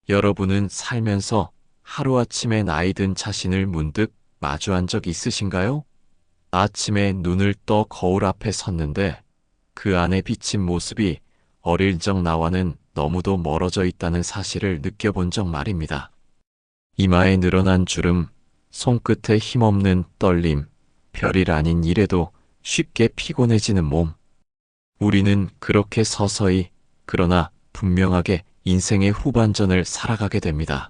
여러분은 살면서 하루아침에 나이 든 자신을 문득 마주한 적 있으신가요? 아침에 눈을 떠 거울 앞에 섰는데 그 안에 비친 모습이 어릴 적 나와는 너무도 멀어져 있다는 사실을 느껴본 적 말입니다. 이마에 늘어난 주름, 손끝에 힘없는 떨림, 별일 아닌 일에도 쉽게 피곤해지는 몸. 우리는 그렇게 서서히 그러나 분명하게 인생의 후반전을 살아가게 됩니다.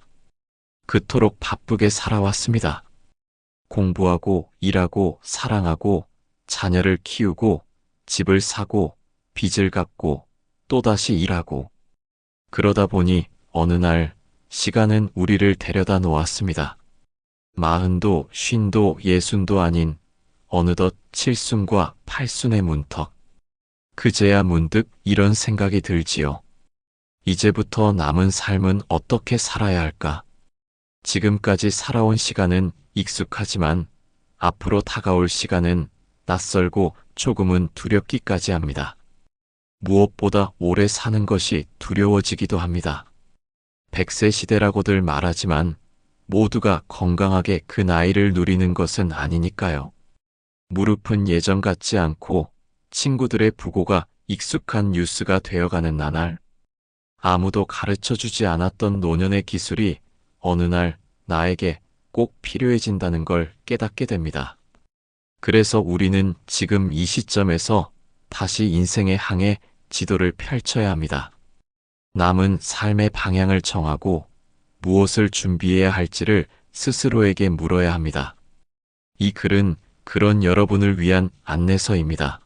그토록 바쁘게 살아왔습니다. 공부하고 일하고 사랑하고 자녀를 키우고 집을 사고 빚을 갚고 또다시 일하고 그러다 보니 어느 날 시간은 우리를 데려다 놓았습니다. 마흔도 쉰도 예순도 아닌 어느덧 칠순과 팔순의 문턱. 그제야 문득 이런 생각이 들지요. 이제부터 남은 삶은 어떻게 살아야 할까? 지금까지 살아온 시간은 익숙하지만 앞으로 다가올 시간은 낯설고 조금은 두렵기까지 합니다. 무엇보다 오래 사는 것이 두려워지기도 합니다. 100세 시대라고들 말하지만 모두가 건강하게 그 나이를 누리는 것은 아니니까요. 무릎은 예전 같지 않고 친구들의 부고가 익숙한 뉴스가 되어가는 나날, 아무도 가르쳐주지 않았던 노년의 기술이 어느 날 나에게 꼭 필요해진다는 걸 깨닫게 됩니다. 그래서 우리는 지금 이 시점에서 다시 인생의 항해 지도를 펼쳐야 합니다. 남은 삶의 방향을 정하고 무엇을 준비해야 할지를 스스로에게 물어야 합니다. 이 글은 그런 여러분을 위한 안내서입니다.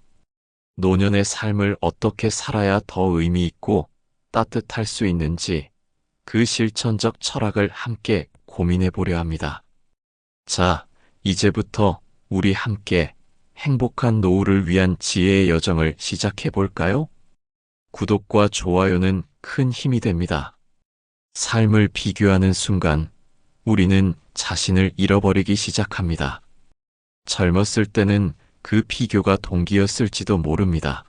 노년의 삶을 어떻게 살아야 더 의미 있고 따뜻할 수 있는지 그 실천적 철학을 함께 고민해 보려 합니다. 자, 이제부터 우리 함께 행복한 노후를 위한 지혜의 여정을 시작해 볼까요? 구독과 좋아요는 큰 힘이 됩니다. 삶을 비교하는 순간 우리는 자신을 잃어버리기 시작합니다. 젊었을 때는 그 비교가 동기였을지도 모릅니다.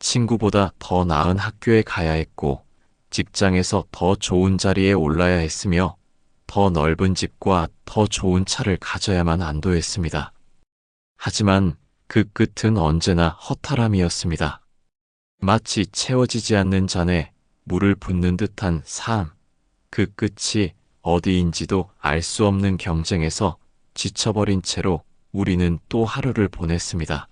친구보다 더 나은 학교에 가야 했고 직장에서 더 좋은 자리에 올라야 했으며 더 넓은 집과 더 좋은 차를 가져야만 안도했습니다. 하지만 그 끝은 언제나 허탈함이었습니다. 마치 채워지지 않는 잔에 물을 붓는 듯한 삶, 그 끝이 어디인지도 알 수 없는 경쟁에서 지쳐버린 채로 우리는 또 하루를 보냈습니다.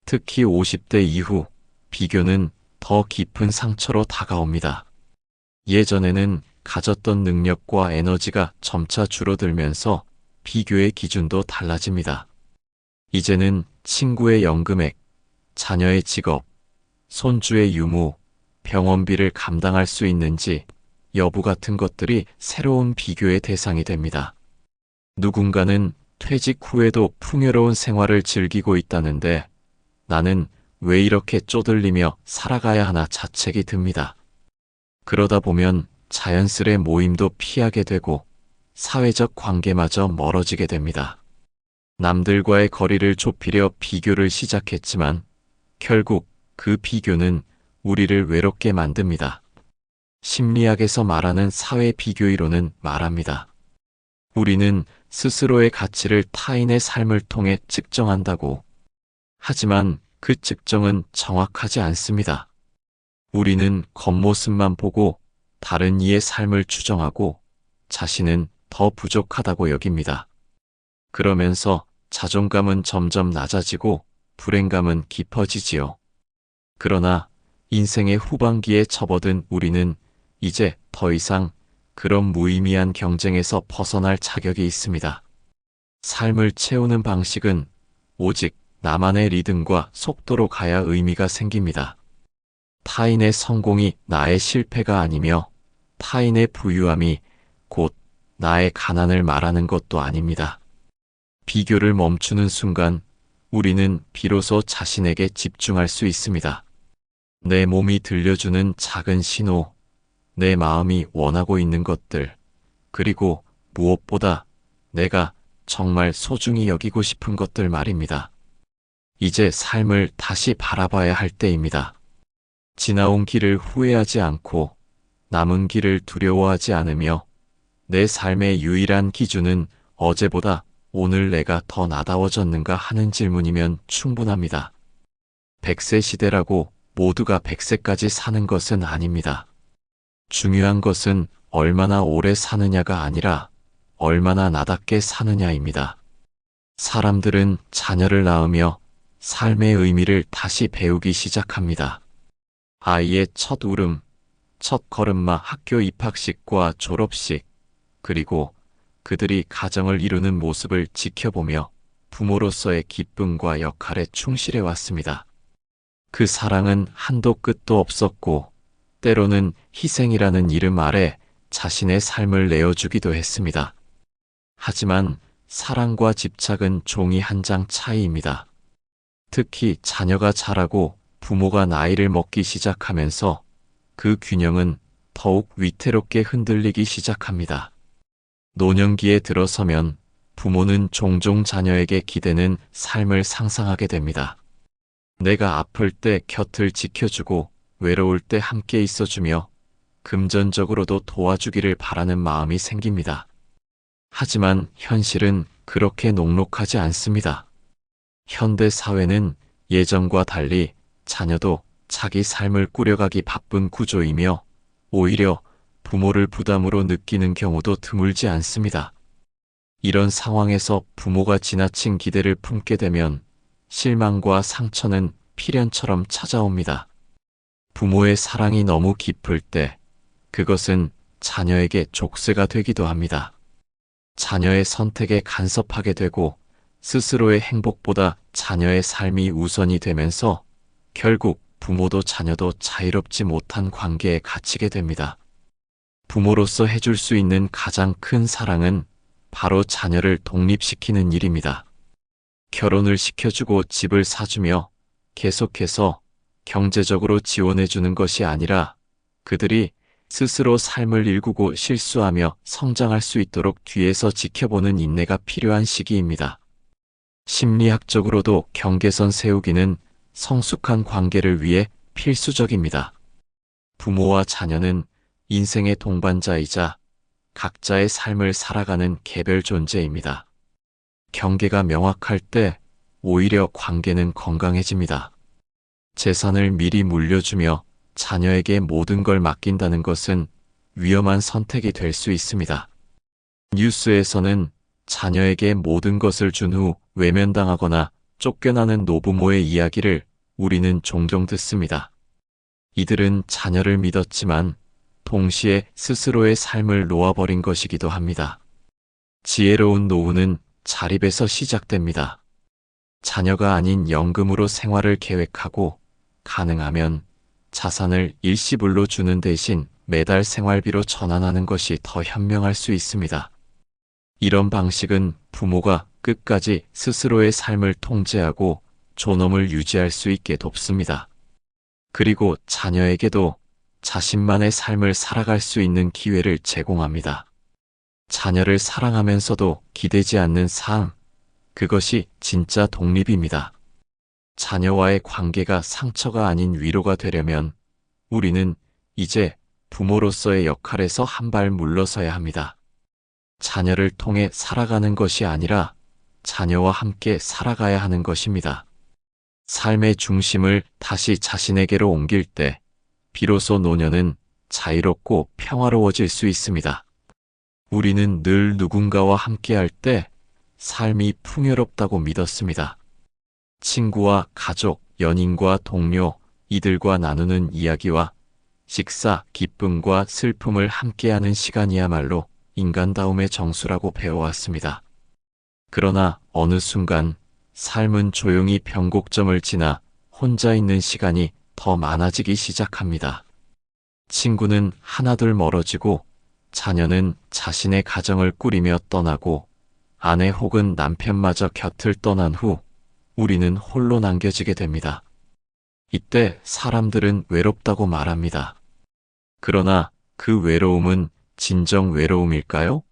특히 50대 이후 비교는 더 깊은 상처로 다가옵니다. 예전에는 가졌던 능력과 에너지가 점차 줄어들면서 비교의 기준도 달라집니다. 이제는 친구의 연금액, 자녀의 직업, 손주의 유무, 병원비를 감당할 수 있는지 여부 같은 것들이 새로운 비교의 대상이 됩니다. 누군가는 퇴직 후에도 풍요로운 생활을 즐기고 있다는데 나는 왜 이렇게 쪼들리며 살아가야 하나 자책이 듭니다. 그러다 보면 자연스레 모임도 피하게 되고 사회적 관계마저 멀어지게 됩니다. 남들과의 거리를 좁히려 비교를 시작했지만 결국 그 비교는 우리를 외롭게 만듭니다. 심리학에서 말하는 사회 비교 이론은 말합니다. 우리는 스스로의 가치를 타인의 삶을 통해 측정한다고. 하지만 그 측정은 정확하지 않습니다. 우리는 겉모습만 보고 다른 이의 삶을 추정하고 자신은 더 부족하다고 여깁니다. 그러면서 자존감은 점점 낮아지고 불행감은 깊어지지요. 그러나 인생의 후반기에 접어든 우리는 이제 더 이상 그런 무의미한 경쟁에서 벗어날 자격이 있습니다. 삶을 채우는 방식은 오직 나만의 리듬과 속도로 가야 의미가 생깁니다. 타인의 성공이 나의 실패가 아니며 타인의 부유함이 곧 나의 가난을 말하는 것도 아닙니다. 비교를 멈추는 순간 우리는 비로소 자신에게 집중할 수 있습니다. 내 몸이 들려주는 작은 신호, 내 마음이 원하고 있는 것들, 그리고 무엇보다 내가 정말 소중히 여기고 싶은 것들 말입니다. 이제 삶을 다시 바라봐야 할 때입니다. 지나온 길을 후회하지 않고 남은 길을 두려워하지 않으며 내 삶의 유일한 기준은 어제보다 오늘 내가 더 나다워졌는가 하는 질문이면 충분합니다. 100세 시대라고 모두가 100세까지 사는 것은 아닙니다. 중요한 것은 얼마나 오래 사느냐가 아니라 얼마나 나답게 사느냐입니다. 사람들은 자녀를 낳으며 삶의 의미를 다시 배우기 시작합니다. 아이의 첫 울음, 첫 걸음마, 학교 입학식과 졸업식, 그리고 그들이 가정을 이루는 모습을 지켜보며 부모로서의 기쁨과 역할에 충실해 왔습니다. 그 사랑은 한도 끝도 없었고 때로는 희생이라는 이름 아래 자신의 삶을 내어주기도 했습니다. 하지만 사랑과 집착은 종이 한 장 차이입니다. 특히 자녀가 자라고 부모가 나이를 먹기 시작하면서 그 균형은 더욱 위태롭게 흔들리기 시작합니다. 노년기에 들어서면 부모는 종종 자녀에게 기대는 삶을 상상하게 됩니다. 내가 아플 때 곁을 지켜주고 외로울 때 함께 있어주며 금전적으로도 도와주기를 바라는 마음이 생깁니다. 하지만 현실은 그렇게 녹록하지 않습니다. 현대 사회는 예전과 달리 자녀도 자기 삶을 꾸려가기 바쁜 구조이며 오히려 부모를 부담으로 느끼는 경우도 드물지 않습니다. 이런 상황에서 부모가 지나친 기대를 품게 되면 실망과 상처는 필연처럼 찾아옵니다. 부모의 사랑이 너무 깊을 때 그것은 자녀에게 족쇄가 되기도 합니다. 자녀의 선택에 간섭하게 되고 스스로의 행복보다 자녀의 삶이 우선이 되면서 결국 부모도 자녀도 자유롭지 못한 관계에 갇히게 됩니다. 부모로서 해줄 수 있는 가장 큰 사랑은 바로 자녀를 독립시키는 일입니다. 결혼을 시켜주고 집을 사주며 계속해서 경제적으로 지원해주는 것이 아니라 그들이 스스로 삶을 일구고 실수하며 성장할 수 있도록 뒤에서 지켜보는 인내가 필요한 시기입니다. 심리학적으로도 경계선 세우기는 성숙한 관계를 위해 필수적입니다. 부모와 자녀는 인생의 동반자이자 각자의 삶을 살아가는 개별 존재입니다. 경계가 명확할 때 오히려 관계는 건강해집니다. 재산을 미리 물려주며 자녀에게 모든 걸 맡긴다는 것은 위험한 선택이 될 수 있습니다. 뉴스에서는 자녀에게 모든 것을 준 후 외면당하거나 쫓겨나는 노부모의 이야기를 우리는 종종 듣습니다. 이들은 자녀를 믿었지만 동시에 스스로의 삶을 놓아버린 것이기도 합니다. 지혜로운 노후는 자립에서 시작됩니다. 자녀가 아닌 연금으로 생활을 계획하고 가능하면 자산을 일시불로 주는 대신 매달 생활비로 전환하는 것이 더 현명할 수 있습니다. 이런 방식은 부모가 끝까지 스스로의 삶을 통제하고 존엄을 유지할 수 있게 돕습니다. 그리고 자녀에게도 자신만의 삶을 살아갈 수 있는 기회를 제공합니다. 자녀를 사랑하면서도 기대지 않는 삶, 그것이 진짜 독립입니다. 자녀와의 관계가 상처가 아닌 위로가 되려면 우리는 이제 부모로서의 역할에서 한 발 물러서야 합니다. 자녀를 통해 살아가는 것이 아니라 자녀와 함께 살아가야 하는 것입니다. 삶의 중심을 다시 자신에게로 옮길 때 비로소 노년은 자유롭고 평화로워질 수 있습니다. 우리는 늘 누군가와 함께할 때 삶이 풍요롭다고 믿었습니다. 친구와 가족, 연인과 동료, 이들과 나누는 이야기와 식사, 기쁨과 슬픔을 함께하는 시간이야말로 인간다움의 정수라고 배워왔습니다. 그러나 어느 순간 삶은 조용히 변곡점을 지나 혼자 있는 시간이 더 많아지기 시작합니다. 친구는 하나둘 멀어지고 자녀는 자신의 가정을 꾸리며 떠나고 아내 혹은 남편마저 곁을 떠난 후 우리는 홀로 남겨지게 됩니다. 이때 사람들은 외롭다고 말합니다. 그러나 그 외로움은 진정 외로움일까요?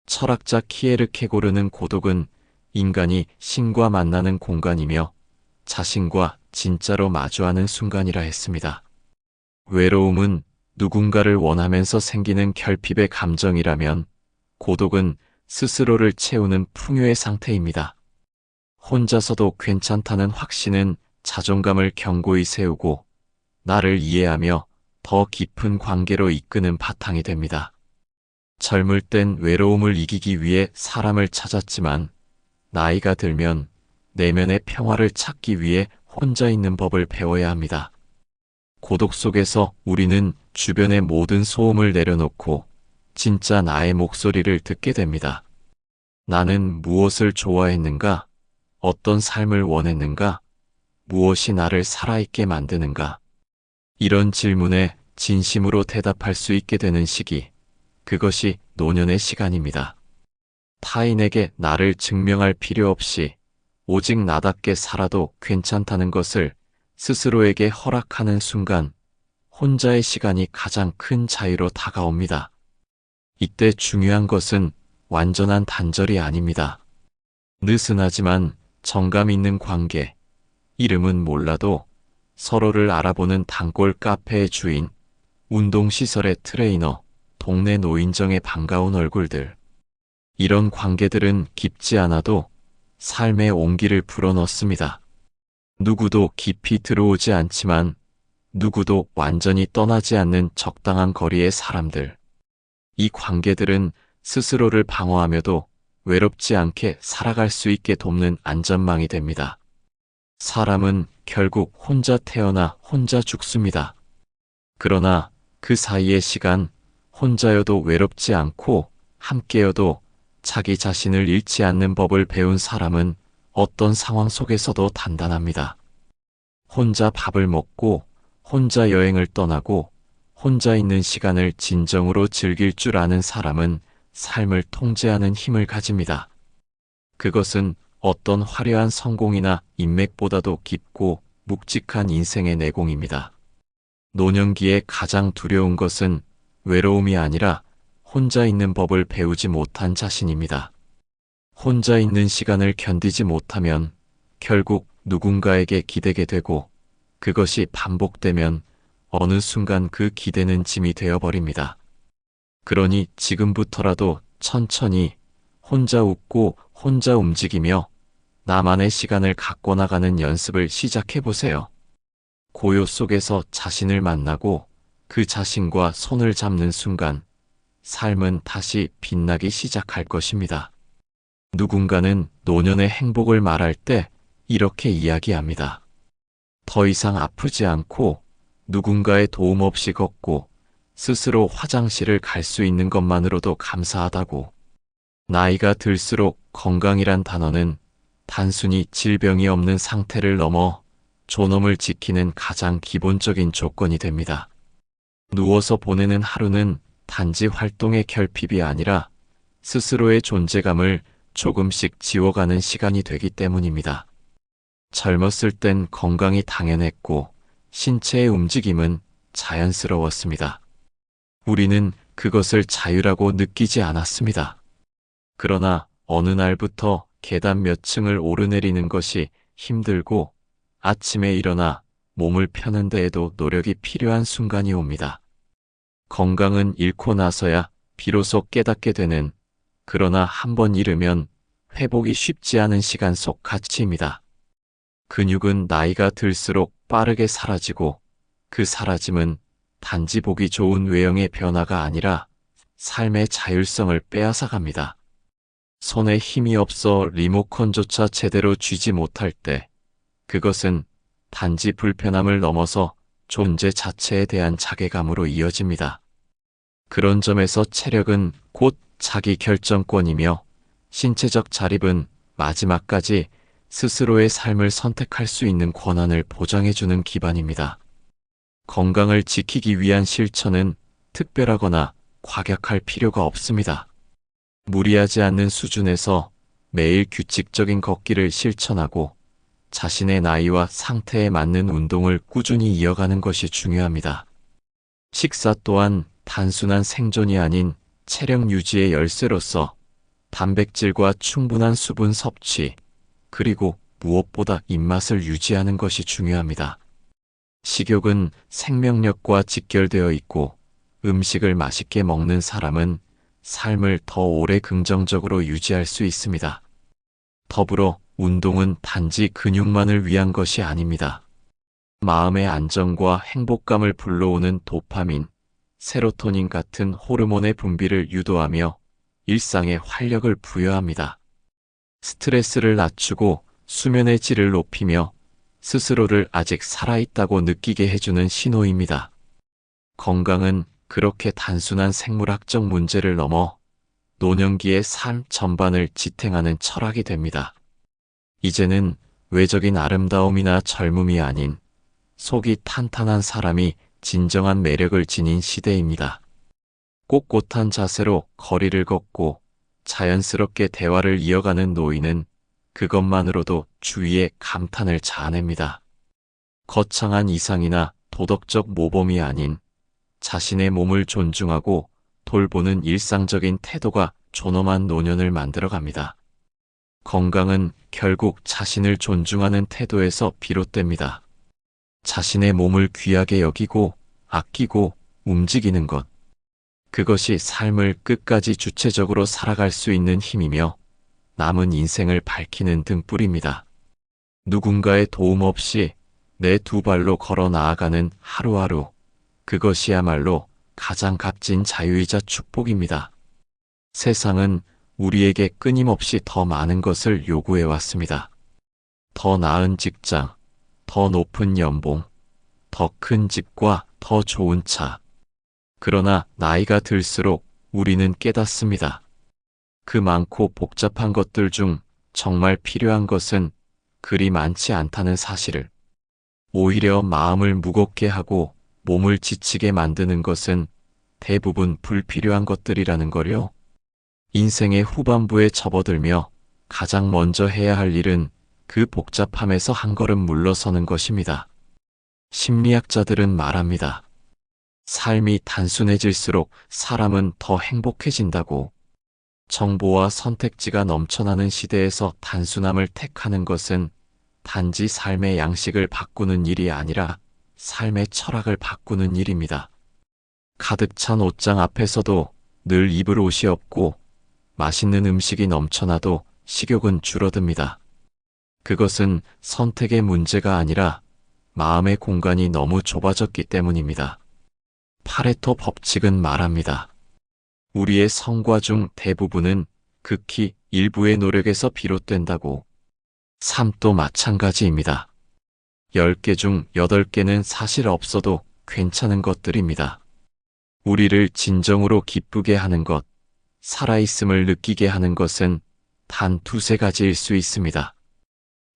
철학자 키에르케고르는 고독은 인간이 신과 만나는 공간이며 자신과 진짜로 마주하는 순간이라 했습니다. 외로움은 누군가를 원하면서 생기는 결핍의 감정이라면 고독은 스스로를 채우는 풍요의 상태입니다. 혼자서도 괜찮다는 확신은 자존감을 견고히 세우고 나를 이해하며 더 깊은 관계로 이끄는 바탕이 됩니다. 젊을 땐 외로움을 이기기 위해 사람을 찾았지만 나이가 들면 내면의 평화를 찾기 위해 혼자 있는 법을 배워야 합니다. 고독 속에서 우리는 주변의 모든 소음을 내려놓고 진짜 나의 목소리를 듣게 됩니다. 나는 무엇을 좋아했는가? 어떤 삶을 원했는가? 무엇이 나를 살아있게 만드는가? 이런 질문에 진심으로 대답할 수 있게 되는 시기, 그것이 노년의 시간입니다. 타인에게 나를 증명할 필요 없이 오직 나답게 살아도 괜찮다는 것을 스스로에게 허락하는 순간 혼자의 시간이 가장 큰 자유로 다가옵니다. 이때 중요한 것은 완전한 단절이 아닙니다. 느슨하지만 정감 있는 관계, 이름은 몰라도 서로를 알아보는 단골 카페의 주인, 운동시설의 트레이너, 동네 노인정의 반가운 얼굴들. 이런 관계들은 깊지 않아도 삶의 온기를 불어넣습니다. 누구도 깊이 들어오지 않지만 누구도 완전히 떠나지 않는 적당한 거리의 사람들. 이 관계들은 스스로를 방어하며도 외롭지 않게 살아갈 수 있게 돕는 안전망이 됩니다. 사람은 결국 혼자 태어나 혼자 죽습니다. 그러나 그 사이의 시간, 혼자여도 외롭지 않고 함께여도 자기 자신을 잃지 않는 법을 배운 사람은 어떤 상황 속에서도 단단합니다. 혼자 밥을 먹고, 혼자 여행을 떠나고, 혼자 있는 시간을 진정으로 즐길 줄 아는 사람은 삶을 통제하는 힘을 가집니다. 그것은 어떤 화려한 성공이나 인맥보다도 깊고 묵직한 인생의 내공입니다. 노년기에 가장 두려운 것은 외로움이 아니라 혼자 있는 법을 배우지 못한 자신입니다. 혼자 있는 시간을 견디지 못하면 결국 누군가에게 기대게 되고 그것이 반복되면 어느 순간 그 기대는 짐이 되어버립니다. 그러니 지금부터라도 천천히 혼자 웃고 혼자 움직이며 나만의 시간을 갖고 나가는 연습을 시작해보세요. 고요 속에서 자신을 만나고 그 자신과 손을 잡는 순간 삶은 다시 빛나기 시작할 것입니다. 누군가는 노년의 행복을 말할 때 이렇게 이야기합니다. 더 이상 아프지 않고 누군가의 도움 없이 걷고 스스로 화장실을 갈 수 있는 것만으로도 감사하다고. 나이가 들수록 건강이란 단어는 단순히 질병이 없는 상태를 넘어 존엄을 지키는 가장 기본적인 조건이 됩니다. 누워서 보내는 하루는 단지 활동의 결핍이 아니라 스스로의 존재감을 조금씩 지워가는 시간이 되기 때문입니다. 젊었을 땐 건강이 당연했고 신체의 움직임은 자연스러웠습니다. 우리는 그것을 자유라고 느끼지 않았습니다. 그러나 어느 날부터 계단 몇 층을 오르내리는 것이 힘들고 아침에 일어나 몸을 펴는 데에도 노력이 필요한 순간이 옵니다. 건강은 잃고 나서야 비로소 깨닫게 되는, 그러나 한번 잃으면 회복이 쉽지 않은 시간 속 가치입니다. 근육은 나이가 들수록 빠르게 사라지고 그 사라짐은 단지 보기 좋은 외형의 변화가 아니라 삶의 자율성을 빼앗아갑니다. 손에 힘이 없어 리모컨조차 제대로 쥐지 못할 때 그것은 단지 불편함을 넘어서 존재 자체에 대한 자괴감으로 이어집니다. 그런 점에서 체력은 곧 자기 결정권이며 신체적 자립은 마지막까지 스스로의 삶을 선택할 수 있는 권한을 보장해주는 기반입니다. 건강을 지키기 위한 실천은 특별하거나 과격할 필요가 없습니다. 무리하지 않는 수준에서 매일 규칙적인 걷기를 실천하고 자신의 나이와 상태에 맞는 운동을 꾸준히 이어가는 것이 중요합니다. 식사 또한 단순한 생존이 아닌 체력 유지의 열쇠로서 단백질과 충분한 수분 섭취, 그리고 무엇보다 입맛을 유지하는 것이 중요합니다. 식욕은 생명력과 직결되어 있고 음식을 맛있게 먹는 사람은 삶을 더 오래 긍정적으로 유지할 수 있습니다. 더불어 운동은 단지 근육만을 위한 것이 아닙니다. 마음의 안정과 행복감을 불러오는 도파민, 세로토닌 같은 호르몬의 분비를 유도하며 일상에 활력을 부여합니다. 스트레스를 낮추고 수면의 질을 높이며 스스로를 아직 살아있다고 느끼게 해주는 신호입니다. 건강은 그렇게 단순한 생물학적 문제를 넘어 노년기의 삶 전반을 지탱하는 철학이 됩니다. 이제는 외적인 아름다움이나 젊음이 아닌 속이 탄탄한 사람이 진정한 매력을 지닌 시대입니다. 꼿꼿한 자세로 거리를 걷고 자연스럽게 대화를 이어가는 노인은 그것만으로도 주위에 감탄을 자아냅니다. 거창한 이상이나 도덕적 모범이 아닌 자신의 몸을 존중하고 돌보는 일상적인 태도가 존엄한 노년을 만들어갑니다. 건강은 결국 자신을 존중하는 태도에서 비롯됩니다. 자신의 몸을 귀하게 여기고 아끼고 움직이는 것. 그것이 삶을 끝까지 주체적으로 살아갈 수 있는 힘이며 남은 인생을 밝히는 등불입니다. 누군가의 도움 없이 내 두 발로 걸어 나아가는 하루하루. 그것이야말로 가장 값진 자유이자 축복입니다. 세상은 우리에게 끊임없이 더 많은 것을 요구해 왔습니다. 더 나은 직장, 더 높은 연봉, 더 큰 집과 더 좋은 차. 그러나 나이가 들수록 우리는 깨닫습니다. 그 많고 복잡한 것들 중 정말 필요한 것은 그리 많지 않다는 사실을. 오히려 마음을 무겁게 하고 몸을 지치게 만드는 것은 대부분 불필요한 것들이라는 거요. 인생의 후반부에 접어들며 가장 먼저 해야 할 일은 그 복잡함에서 한 걸음 물러서는 것입니다. 심리학자들은 말합니다. 삶이 단순해질수록 사람은 더 행복해진다고. 정보와 선택지가 넘쳐나는 시대에서 단순함을 택하는 것은 단지 삶의 양식을 바꾸는 일이 아니라 삶의 철학을 바꾸는 일입니다. 가득 찬 옷장 앞에서도 늘 입을 옷이 없고 맛있는 음식이 넘쳐나도 식욕은 줄어듭니다. 그것은 선택의 문제가 아니라 마음의 공간이 너무 좁아졌기 때문입니다. 파레토 법칙은 말합니다. 우리의 성과 중 대부분은 극히 일부의 노력에서 비롯된다고. 삶도 마찬가지입니다. 10개 중 8개는 사실 없어도 괜찮은 것들입니다. 우리를 진정으로 기쁘게 하는 것, 살아있음을 느끼게 하는 것은 단 2-3가지일 수 있습니다.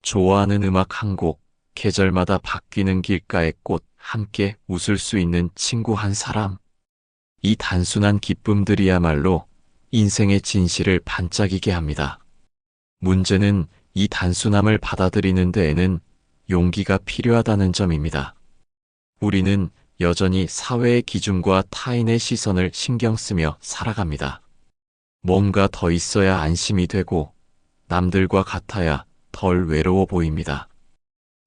좋아하는 음악 한 곡, 계절마다 바뀌는 길가의 꽃, 함께 웃을 수 있는 친구 한 사람. 이 단순한 기쁨들이야말로 인생의 진실을 반짝이게 합니다. 문제는 이 단순함을 받아들이는 데에는 용기가 필요하다는 점입니다. 우리는 여전히 사회의 기준과 타인의 시선을 신경 쓰며 살아갑니다. 뭔가 더 있어야 안심이 되고 남들과 같아야 덜 외로워 보입니다.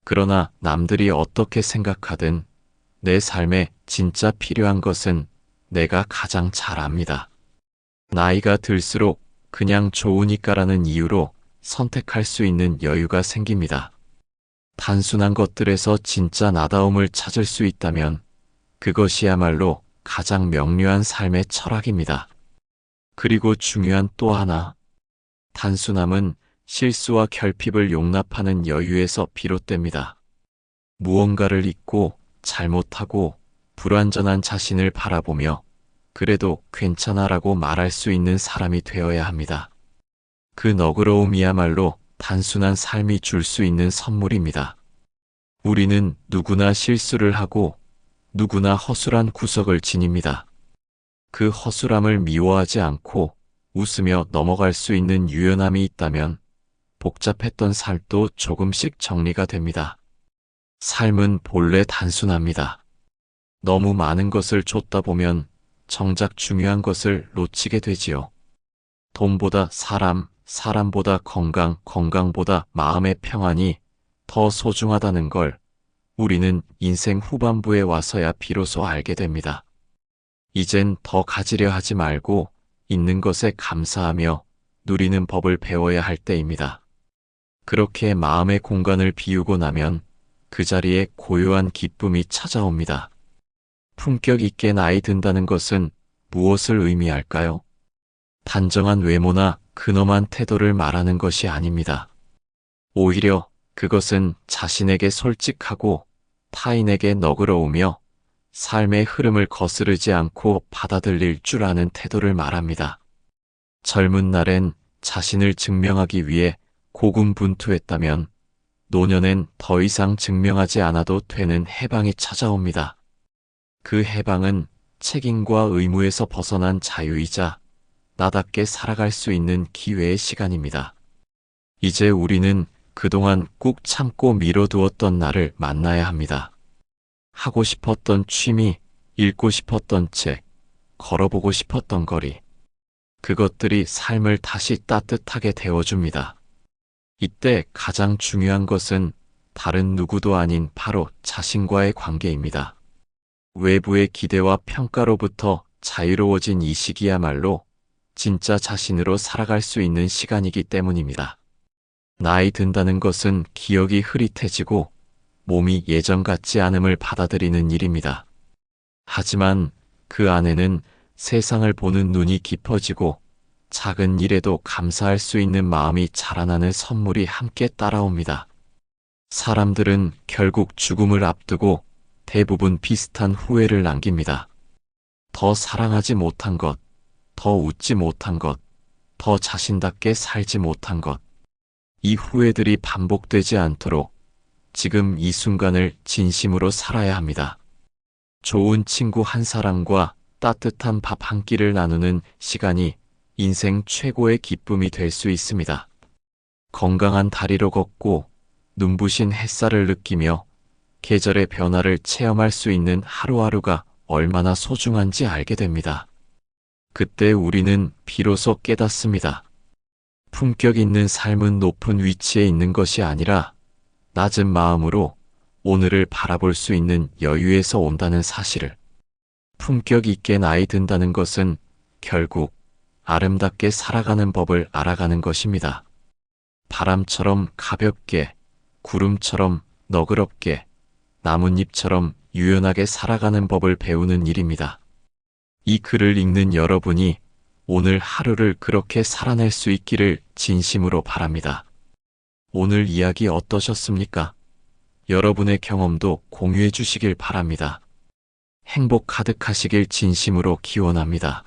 그러나 남들이 어떻게 생각하든 내 삶에 진짜 필요한 것은 내가 가장 잘 압니다. 나이가 들수록 그냥 좋으니까라는 이유로 선택할 수 있는 여유가 생깁니다. 단순한 것들에서 진짜 나다움을 찾을 수 있다면 그것이야말로 가장 명료한 삶의 철학입니다. 그리고 중요한 또 하나, 단순함은 실수와 결핍을 용납하는 여유에서 비롯됩니다. 무언가를 잊고 잘못하고 불완전한 자신을 바라보며 그래도 괜찮아라고 말할 수 있는 사람이 되어야 합니다. 그 너그러움이야말로 단순한 삶이 줄 수 있는 선물입니다. 우리는 누구나 실수를 하고 누구나 허술한 구석을 지닙니다. 그 허술함을 미워하지 않고 웃으며 넘어갈 수 있는 유연함이 있다면 복잡했던 삶도 조금씩 정리가 됩니다. 삶은 본래 단순합니다. 너무 많은 것을 좇다 보면 정작 중요한 것을 놓치게 되지요. 돈보다 사람, 사람보다 건강, 건강보다 마음의 평안이 더 소중하다는 걸 우리는 인생 후반부에 와서야 비로소 알게 됩니다. 이젠 더 가지려 하지 말고 있는 것에 감사하며 누리는 법을 배워야 할 때입니다. 그렇게 마음의 공간을 비우고 나면 그 자리에 고요한 기쁨이 찾아옵니다. 품격 있게 나이 든다는 것은 무엇을 의미할까요? 단정한 외모나 근엄한 태도를 말하는 것이 아닙니다. 오히려 그것은 자신에게 솔직하고 타인에게 너그러우며 삶의 흐름을 거스르지 않고 받아들일 줄 아는 태도를 말합니다. 젊은 날엔 자신을 증명하기 위해 고군분투했다면 노년엔 더 이상 증명하지 않아도 되는 해방이 찾아옵니다. 그 해방은 책임과 의무에서 벗어난 자유이자 나답게 살아갈 수 있는 기회의 시간입니다. 이제 우리는 그동안 꾹 참고 미뤄두었던 나를 만나야 합니다. 하고 싶었던 취미, 읽고 싶었던 책, 걸어보고 싶었던 거리. 그것들이 삶을 다시 따뜻하게 데워줍니다. 이때 가장 중요한 것은 다른 누구도 아닌 바로 자신과의 관계입니다. 외부의 기대와 평가로부터 자유로워진 이 시기야말로 진짜 자신으로 살아갈 수 있는 시간이기 때문입니다. 나이 든다는 것은 기억이 흐릿해지고 몸이 예전 같지 않음을 받아들이는 일입니다. 하지만 그 안에는 세상을 보는 눈이 깊어지고 작은 일에도 감사할 수 있는 마음이 자라나는 선물이 함께 따라옵니다. 사람들은 결국 죽음을 앞두고 대부분 비슷한 후회를 남깁니다. 더 사랑하지 못한 것, 더 웃지 못한 것, 더 자신답게 살지 못한 것. 이 후회들이 반복되지 않도록 지금 이 순간을 진심으로 살아야 합니다. 좋은 친구 한 사람과 따뜻한 밥 한 끼를 나누는 시간이 인생 최고의 기쁨이 될 수 있습니다. 건강한 다리로 걷고 눈부신 햇살을 느끼며 계절의 변화를 체험할 수 있는 하루하루가 얼마나 소중한지 알게 됩니다. 그때 우리는 비로소 깨닫습니다. 품격 있는 삶은 높은 위치에 있는 것이 아니라 낮은 마음으로 오늘을 바라볼 수 있는 여유에서 온다는 사실을. 품격 있게 나이 든다는 것은 결국 아름답게 살아가는 법을 알아가는 것입니다. 바람처럼 가볍게, 구름처럼 너그럽게, 나뭇잎처럼 유연하게 살아가는 법을 배우는 일입니다. 이 글을 읽는 여러분이 오늘 하루를 그렇게 살아낼 수 있기를 진심으로 바랍니다. 오늘 이야기 어떠셨습니까? 여러분의 경험도 공유해 주시길 바랍니다. 행복 가득하시길 진심으로 기원합니다.